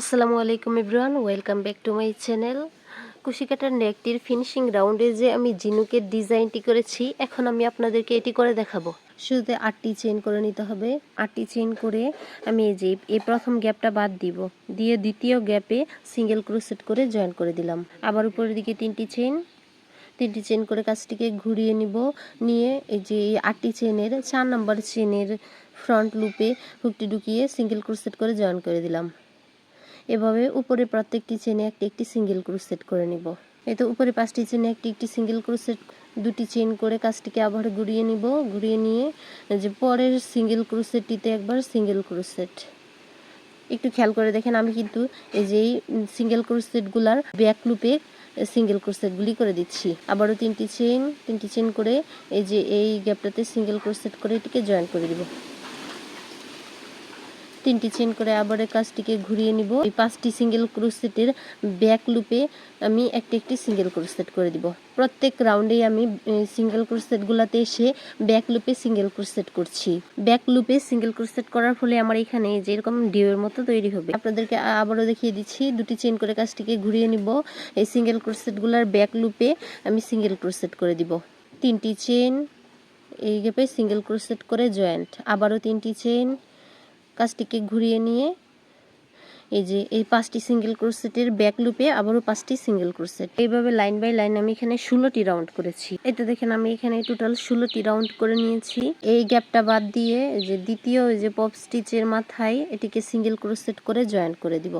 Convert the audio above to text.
আসসালামু আলাইকুম everyone, welcome back to my channel. কুশি কাটার নেকটির ফিনিশিং রাউন্ডে যে আমি ঝিনুকের ডিজাইনটি করেছি, এখন আমি আপনাদেরকে এটি করে দেখাবো। শুরুতে 8টি চেইন করে নিতে হবে। 8টি চেইন করে আমি এই প্রথম গ্যাপটা বাদ দিব, দিয়ে দ্বিতীয় গ্যাপে সিঙ্গেল ক্রোশেট করে জয়েন করে দিলাম। আবার উপরের দিকে 3টি চেইন করে কাজটিকে ঘুরিয়ে নিয়ে এই যে 8টি চেইনের 4 নম্বর চেইনের ফ্রন্ট লুপে হুকটি ঢুকিয়ে সিঙ্গেল ক্রোশেট করে জয়েন করে দিলাম। এভাবে উপরে প্রত্যেকটি চেনে একটি সিঙ্গেল ক্রোশেট করে নিব। এই তো উপরে 5টি চেনে একটি সিঙ্গেল ক্রোশেট, 2টি চেইন করে কাজটিকে আবার ঘুরিয়ে নিয়ে যে পরের সিঙ্গেল ক্রোশেটটিতে একবার সিঙ্গেল ক্রোশেট। একটু খেয়াল করে দেখেন, আমি কিন্তু এই যে সিঙ্গেল ক্রোশেটগুলার ব্যাক লুপে সিঙ্গেল ক্রোশেটগুলি করে দিচ্ছি। আবারও 3টি চেইন করে এই যে এই গ্যাপটাতে সিঙ্গেল ক্রোশেট করে এটিকে জয়েন করে দিব। 3টি চেইন করে আবার কাজটিকে ঘুরিয়ে নিব। এই 5টি সিঙ্গেল ক্রোশেটের ব্যাক লুপে আমি একটি সিঙ্গেল ক্রোশেট করে দিব। প্রত্যেক রাউন্ডেই আমি সিঙ্গেল ক্রোশেটগুলোতে এসে ব্যাক লুপে সিঙ্গেল ক্রোশেট করছি। ব্যাক লুপে সিঙ্গেল ক্রোশেট করার ফলে আমার এখানে যেরকম ডিউয়ের মতো তৈরি হবে। আপনাদেরকে আবারও দেখিয়ে দিচ্ছি। 2টি চেইন করে কাজটিকে ঘুরিয়ে নিব। এই সিঙ্গেল ক্রোশেটগুলোর ব্যাক লুপে আমি সিঙ্গেল ক্রোশেট করে দিব। 3টি চেইন, এই গ্যাপে সিঙ্গেল ক্রোশেট করে জয়েন্ট। আবারও 3টি চেইন, কাজটিকে ঘুরিয়ে নিয়ে এই যে এই 5টি সিঙ্গেল ক্রোশেটের ব্যাক লুপে আবারও 5টি সিঙ্গেল ক্রোশেট। এইভাবে লাইন বাই লাইন আমি এখানে 16টি রাউন্ড করেছি। এটা দেখেন, আমি এখানে টোটাল 16টি রাউন্ড করে নিয়েছি। এই গ্যাপটা বাদ দিয়ে যে দ্বিতীয় যে পপ স্টিচের মাথায় এটিকে সিঙ্গেল ক্রোশেট করে জয়েন করে দিব।